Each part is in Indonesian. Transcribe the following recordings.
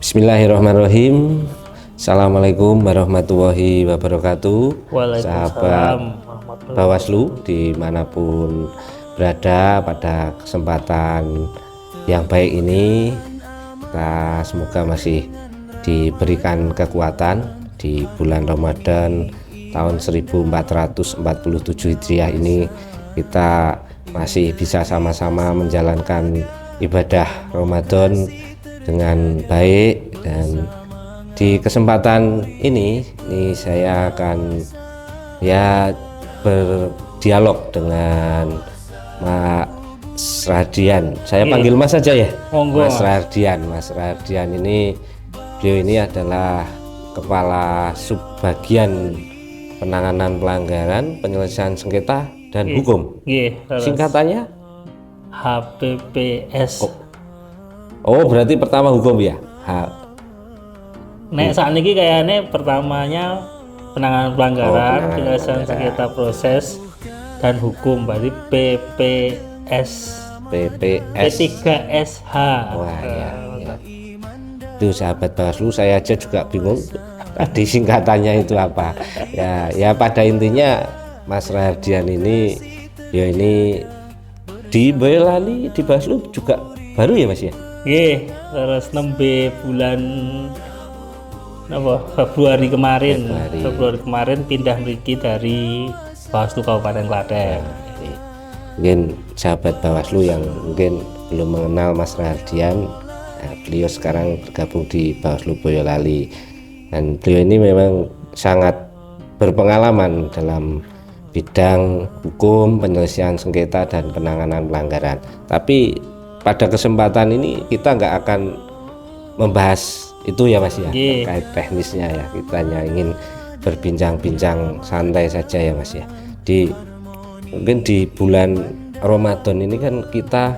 Bismillahirrahmanirrahim. Assalamualaikum warahmatullahi wabarakatuh. Sahabat Bawaslu dimanapun berada, pada kesempatan yang baik ini kita semoga masih diberikan kekuatan di bulan Ramadan tahun 1447 Hijriah ini. Kita masih bisa sama-sama menjalankan ibadah Ramadan dengan baik, dan di kesempatan ini saya akan berdialog dengan Mas Radian. Saya panggil Mas saja ya. Mas Radian ini, beliau ini adalah Kepala Subbagian Penanganan Pelanggaran, Penyelesaian Sengketa dan Hukum. Singkatannya HPPS. Oh, berarti pertama hukum ya? Nek saat ini kayaknya pertamanya penanganan pelanggaran, penyelesaian sengketa proses dan hukum, berarti PPS. P3SH. Wah, ya. Itu sahabat Bawaslu, saya aja juga bingung tadi singkatannya itu apa. Ya pada intinya Mas Radian ini di Boyolali, di Bawaslu juga baru ya Mas ya? Terus nembe bulan Februari kemarin pindah mriki dari Bawaslu Kabupaten Klaten. Mungkin sahabat Bawaslu yang mungkin belum mengenal Mas Radian, beliau sekarang bergabung di Bawaslu Boyolali, dan beliau ini memang sangat berpengalaman dalam bidang hukum, penyelesaian sengketa dan penanganan pelanggaran. Tapi pada kesempatan ini kita nggak akan membahas itu ya Mas ya, terkait teknisnya ya. Kita hanya ingin berbincang-bincang santai saja ya Mas ya. Mungkin di bulan Ramadan ini kan kita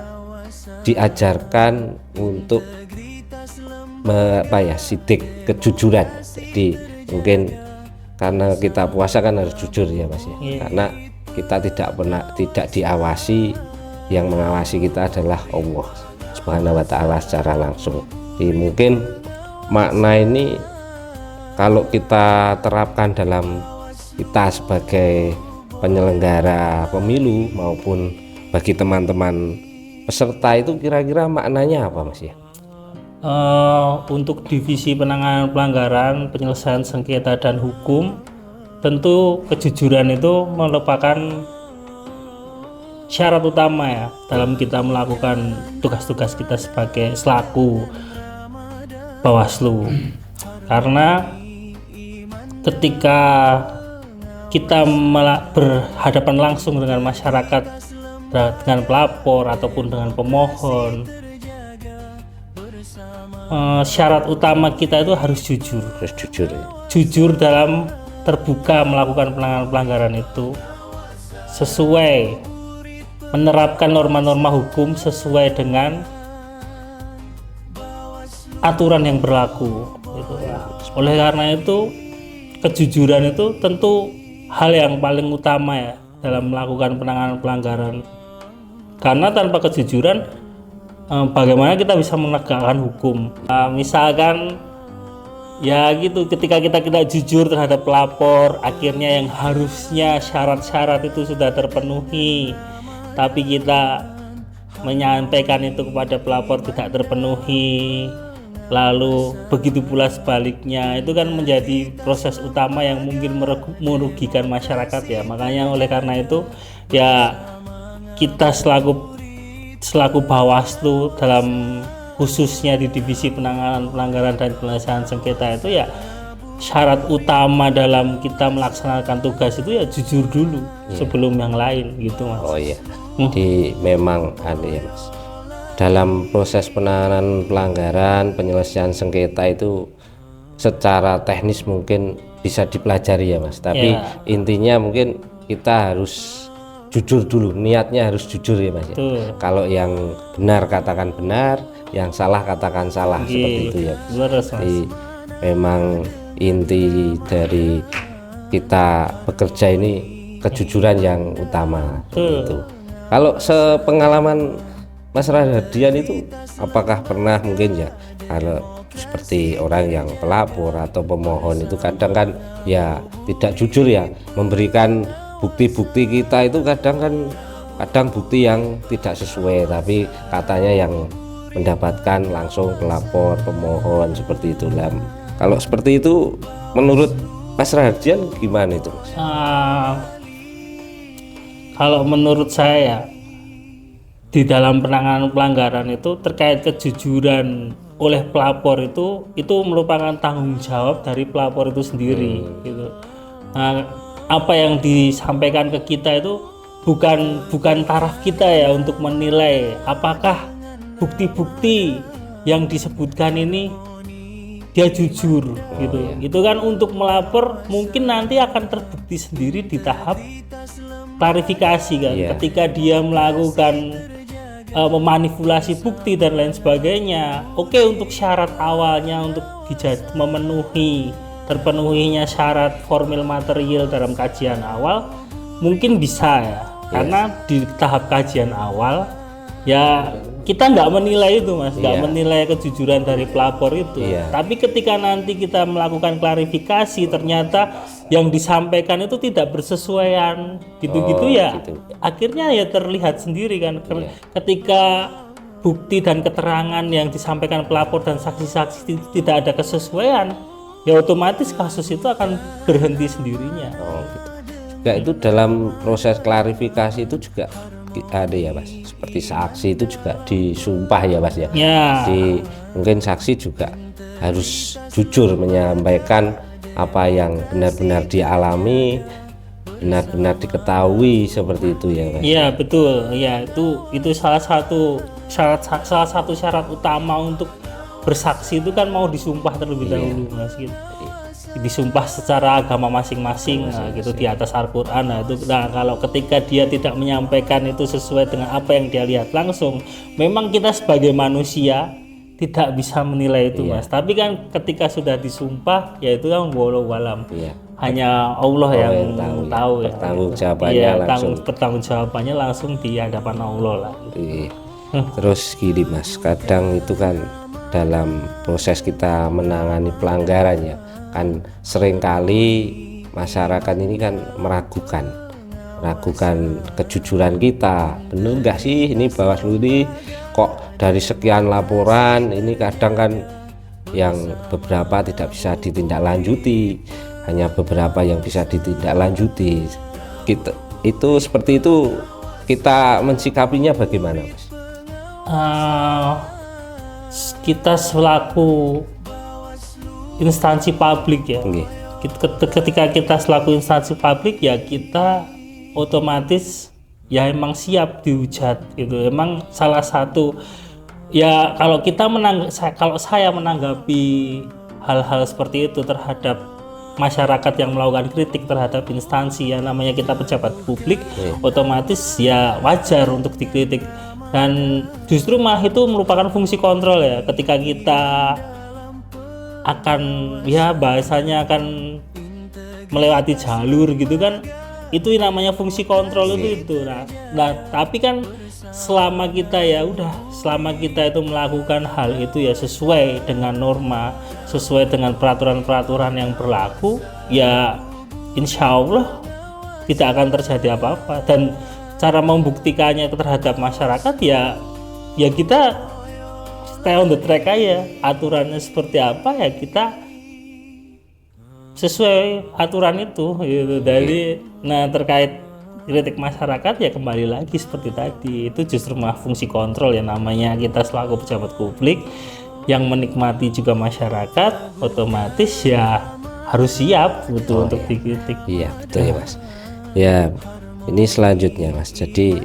diajarkan untuk sidik kejujuran. Jadi mungkin karena kita puasa kan harus jujur ya Mas ya. Karena kita tidak diawasi, yang mengawasi kita adalah Allah Subhanahu wa Ta'ala secara langsung. Jadi mungkin makna ini kalau kita terapkan dalam kita sebagai penyelenggara pemilu maupun bagi teman-teman peserta, itu kira-kira maknanya apa Mas ya? Untuk divisi penanganan pelanggaran, penyelesaian sengketa dan hukum, tentu kejujuran itu merupakan syarat utama ya dalam kita melakukan tugas-tugas kita sebagai selaku Bawaslu. Karena ketika kita berhadapan langsung dengan masyarakat, dengan pelapor ataupun dengan pemohon, syarat utama kita itu harus jujur. Jujur dalam terbuka melakukan penanganan pelanggaran itu, sesuai menerapkan norma-norma hukum sesuai dengan aturan yang berlaku gitu. Oleh karena itu, kejujuran itu tentu hal yang paling utama ya dalam melakukan penanganan pelanggaran. Karena tanpa kejujuran, bagaimana kita bisa menegakkan hukum? Misalkan ya gitu, ketika kita jujur terhadap pelapor, akhirnya yang harusnya syarat-syarat itu sudah terpenuhi, tapi kita menyampaikan itu kepada pelapor tidak terpenuhi, lalu begitu pula sebaliknya, itu kan menjadi proses utama yang mungkin merugikan masyarakat ya. Makanya oleh karena itu ya kita selaku Bawaslu, dalam khususnya di divisi penanganan pelanggaran dan penyelesaian sengketa, itu ya syarat utama dalam kita melaksanakan tugas itu ya jujur dulu sebelum yang lain gitu Mas. Oh iya. Jadi memang ada ya Mas, dalam proses penanganan pelanggaran, penyelesaian sengketa itu secara teknis mungkin bisa dipelajari ya Mas, tapi intinya mungkin kita harus jujur dulu, niatnya harus jujur ya Mas ya. Kalau yang benar katakan benar, yang salah katakan salah, seperti itu ya Mas. Jadi memang inti dari kita bekerja ini kejujuran yang utama. Itu. Kalau sepengalaman Mas Radian itu apakah pernah mungkin ya, kalau seperti orang yang pelapor atau pemohon itu kadang kan ya tidak jujur ya, memberikan bukti-bukti kita itu kadang bukti yang tidak sesuai, tapi katanya yang mendapatkan langsung pelapor, pemohon, seperti itu lah. Kalau seperti itu menurut Mas Radian gimana itu, Mas? Kalau menurut saya di dalam penanganan pelanggaran itu terkait kejujuran oleh pelapor itu merupakan tanggung jawab dari pelapor itu sendiri gitu. Nah, apa yang disampaikan ke kita itu bukan taraf kita ya untuk menilai apakah bukti-bukti yang disebutkan ini dia jujur gitu. Itu kan untuk melapor mungkin nanti akan terbukti sendiri di tahap klarifikasi kan. Ketika dia melakukan memanipulasi bukti dan lain sebagainya. Oke, untuk syarat awalnya untuk terpenuhinya syarat formil material dalam kajian awal mungkin bisa ya, karena di tahap kajian awal ya kita nggak menilai itu, Mas, nggak menilai kejujuran dari pelapor itu. Tapi ketika nanti kita melakukan klarifikasi ternyata yang disampaikan itu tidak bersesuaian gitu-gitu akhirnya ya terlihat sendiri kan. Ketika bukti dan keterangan yang disampaikan pelapor dan saksi-saksi tidak ada kesesuaian, ya otomatis kasus itu akan berhenti sendirinya. Ya, itu dalam proses klarifikasi itu juga ada ya, Mas, seperti saksi itu juga disumpah ya, Mas ya. Mungkin saksi juga harus jujur menyampaikan apa yang benar-benar dialami, benar-benar diketahui, seperti itu ya, Mas. Iya, betul. Ya, itu salah satu syarat utama untuk bersaksi itu kan mau disumpah terlebih dahulu, Mas, gitu. Disumpah secara agama masing-masing gitu di atas Al-Qur'an. Nah, kalau ketika dia tidak menyampaikan itu sesuai dengan apa yang dia lihat langsung, memang kita sebagai manusia tidak bisa menilai itu, Mas. Tapi kan ketika sudah disumpah, ya itu kan walau walam. Hanya Allah yang tahu ya. Pertanggung jawabannya langsung di hadapan Allah lah. Terus gini, Mas, kadang itu kan dalam proses kita menangani pelanggaran ya, kan seringkali masyarakat ini kan meragukan kejujuran kita. Bener nggak sih ini Bawaslu ini kok dari sekian laporan ini kadang kan yang beberapa tidak bisa ditindaklanjuti, hanya beberapa yang bisa ditindaklanjuti. Seperti itu kita mensikapinya bagaimana, Mas? Kita selaku instansi publik ya, ketika kita selaku instansi publik ya kita otomatis ya emang siap dihujat gitu. Emang salah satu ya kalau saya menanggapi hal-hal seperti itu terhadap masyarakat yang melakukan kritik terhadap instansi yang namanya kita pejabat publik, otomatis ya wajar untuk dikritik. Dan justru malah itu merupakan fungsi kontrol ya, ketika kita akan ya bahasanya akan melewati jalur gitu kan, itu namanya fungsi kontrol itu. Nah tapi kan selama kita itu melakukan hal itu ya sesuai dengan norma, sesuai dengan peraturan-peraturan yang berlaku, ya insya Allah tidak akan terjadi apa-apa. Dan cara membuktikannya terhadap masyarakat ya kita stay on the track aja, aturannya seperti apa ya kita sesuai aturan itu gitu. Nah terkait kritik masyarakat ya kembali lagi seperti tadi, itu justru malah fungsi kontrol ya, namanya kita selaku pejabat publik yang menikmati juga masyarakat, otomatis ya harus siap betul untuk dikritik. Iya betul ya, Mas. Ya ini selanjutnya, Mas, jadi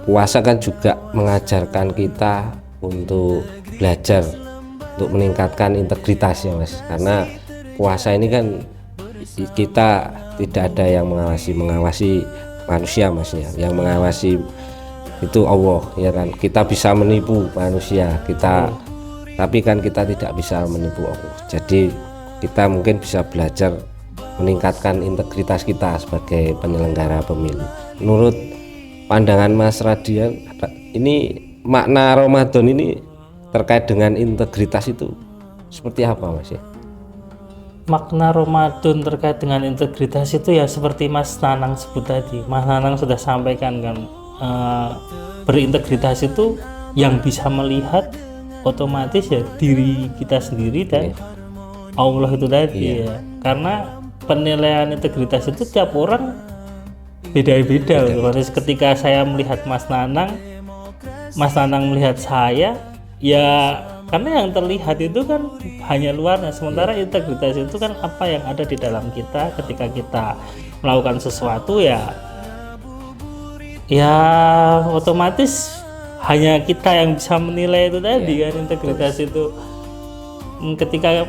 puasa kan juga mengajarkan kita untuk belajar untuk meningkatkan integritas ya, Mas, karena puasa ini kan kita tidak ada yang mengawasi manusia, Mas ya, yang mengawasi itu Allah ya kan. Kita bisa menipu manusia tapi kan kita tidak bisa menipu Allah. Jadi kita mungkin bisa belajar meningkatkan integritas kita sebagai penyelenggara pemilu. Menurut pandangan Mas Radian, ini makna Ramadan ini terkait dengan integritas itu seperti apa Mas ya? Makna Ramadan terkait dengan integritas itu ya seperti Mas Nanang sebut tadi. Mas Nanang sudah sampaikan kan, berintegritas itu yang bisa melihat otomatis ya diri kita sendiri dan Allah itu tadi ya. Karena penilaian integritas itu tiap orang beda-beda. Otomatis ketika saya melihat Mas Nanang melihat saya, ya karena yang terlihat itu kan hanya luarnya, sementara integritas itu kan apa yang ada di dalam kita ketika kita melakukan sesuatu ya otomatis hanya kita yang bisa menilai itu tadi kan integritas itu. Ketika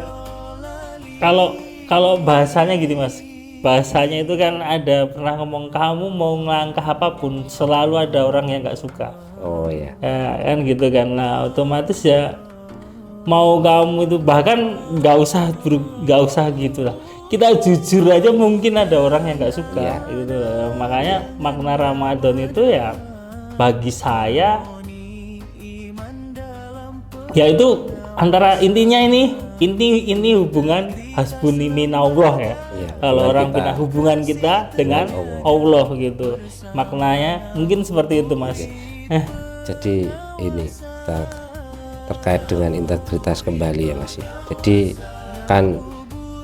kalau bahasanya gitu Mas, bahasanya itu kan ada pernah ngomong, kamu mau ngelangkah apapun selalu ada orang yang nggak suka. Oh ya. Ya kan gitu kan. Nah otomatis ya mau kamu itu bahkan nggak usah gitu lah, kita jujur aja mungkin ada orang yang nggak suka gitu. Makanya makna Ramadan itu ya bagi saya ya itu antara intinya ini hubungan hasbuni minallah ya. Kalau orang punya hubungan kita dengan Allah gitu, maknanya mungkin seperti itu Mas. Jadi ini terkait dengan integritas kembali ya Mas ya. Jadi kan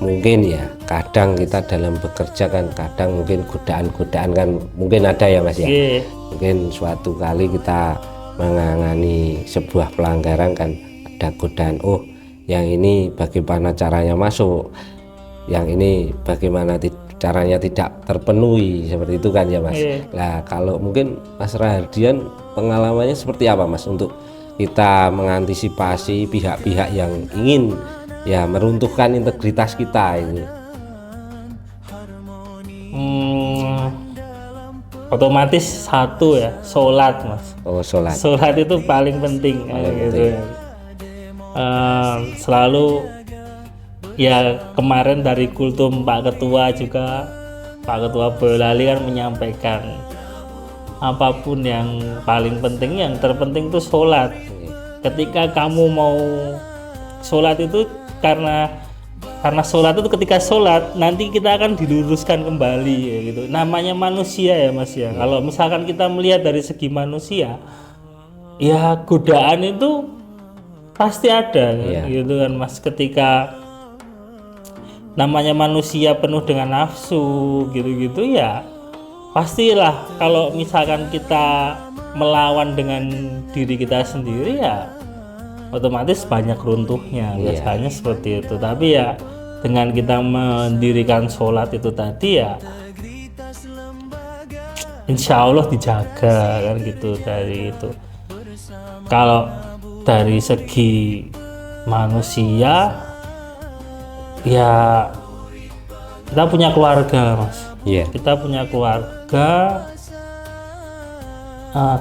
mungkin ya kadang kita dalam bekerja kan kadang mungkin godaan-godaan kan mungkin ada ya Mas ya. Mungkin suatu kali kita menangani sebuah pelanggaran kan ada godaan, oh yang ini bagaimana caranya masuk, yang ini bagaimana caranya tidak terpenuhi, seperti itu kan ya Mas. Nah kalau mungkin Mas Rahardian pengalamannya seperti apa Mas untuk kita mengantisipasi pihak-pihak yang ingin ya meruntuhkan integritas kita ini? Otomatis satu ya, sholat Mas. Oh sholat. Sholat itu paling penting gitu. Selalu ya kemarin dari kultum Pak Ketua Boyolali kan menyampaikan apapun yang paling penting, yang terpenting itu sholat. Ketika kamu mau sholat itu karena sholat itu ketika sholat nanti kita akan diluruskan kembali ya gitu. Namanya manusia ya Mas ya. Kalau misalkan kita melihat dari segi manusia, ya godaan itu pasti ada gitu kan Mas. Ketika namanya manusia penuh dengan nafsu gitu-gitu ya pastilah kalau misalkan kita melawan dengan diri kita sendiri ya otomatis banyak runtuhnya biasanya seperti itu. Tapi ya dengan kita mendirikan sholat itu tadi ya insya Allah dijaga kan gitu dari itu. Kalau dari segi manusia ya kita punya keluarga Mas. Kita punya keluarga.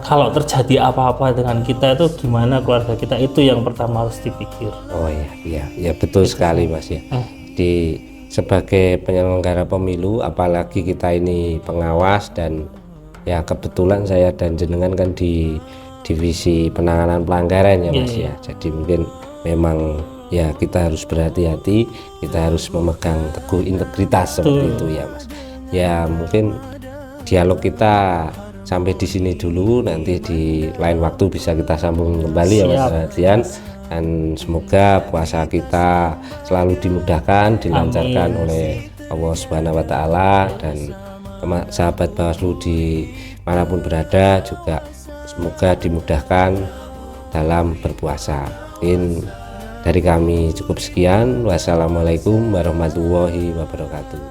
Kalau terjadi apa-apa dengan kita itu gimana keluarga kita, itu yang pertama harus dipikir. Oh ya betul sekali Mas ya. Di sebagai penyelenggara pemilu apalagi kita ini pengawas dan ya kebetulan saya dan jenengan kan di divisi penanganan pelanggaran ya Mas ya. Jadi mungkin memang ya kita harus berhati-hati, kita harus memegang teguh integritas seperti itu ya Mas. Ya mungkin dialog kita sampai di sini dulu, nanti di lain waktu bisa kita sambung kembali ya Mas Rahardian. Dan semoga puasa kita selalu dimudahkan, dilancarkan oleh Allah Subhanahu wa Ta'ala, dan sahabat Bawaslu di manapun berada juga semoga dimudahkan dalam berpuasa. Mungkin dari kami cukup sekian. Wassalamualaikum warahmatullahi wabarakatuh.